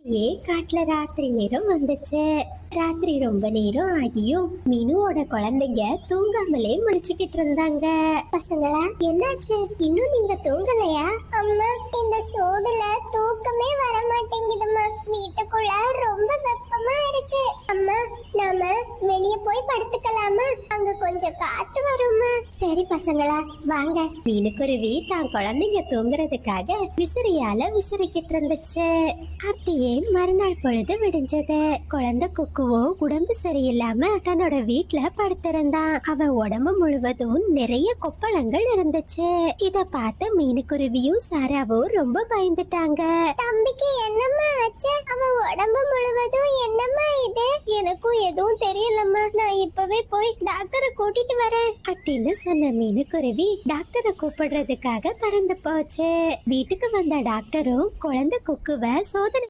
காட்டுல ராத்திரி நேரம் வந்துச்சு. ராத்திரி ரொம்ப நேரம் ஆகியும் மீனுவோட குழந்தைங்க தூங்காமலே முழிச்சுக்கிட்டு இருந்தாங்க. பசங்களா, என்னாச்சு? இன்னும் நீங்க தூங்கலையா? அம்மா, இந்த சூடுல தூக்கமே வர மாட்டேங்குதும்மா. வீட்டுக்குள்ள ரொம்ப வெப்பமா இருக்கு. அம்மா, நாம வெளிய போய் படுத்துக்கலாமா? அங்க கொஞ்சம் காத்து வருமா? சரி பசங்களா, வாங்க. மீனுக்குருவி தான் குழந்தைங்க தூங்குறதுக்காக விசிறியால விசிறிக்கிட்டு இருந்துச்சு. அப்படியே மறுநாள் பொழுது விடிஞ்சது. குழந்தை குக்குவோ உடம்பு சரியில்லாம தன்னோட வீட்டுல படுத்திருந்தான். அவன் உடம்பு முழுவதும் நிறைய கொப்பளங்கள் இருந்துச்சு. இத பார்த்த மீனுக்குருவியும் சாராவும் ரொம்ப பயந்துட்டாங்க. தம்பிக்கு என்னம்மா ஆச்சு? அவன் உடம்பு முழுவதும் என்னம்மா இது? எனக்கும் எதுவும் தெரியலம்மா, நான் இப்பவே போய் டாக்டரை கூட்டிட்டு வரேன் அப்படின்னு சொன்ன மீனுக்குருவி டாக்டரை கூப்பிடுறதுக்காக பறந்து போச்சு. வீட்டுக்கு வந்த டாக்டரும் குழந்தை குக்குவ சோதனை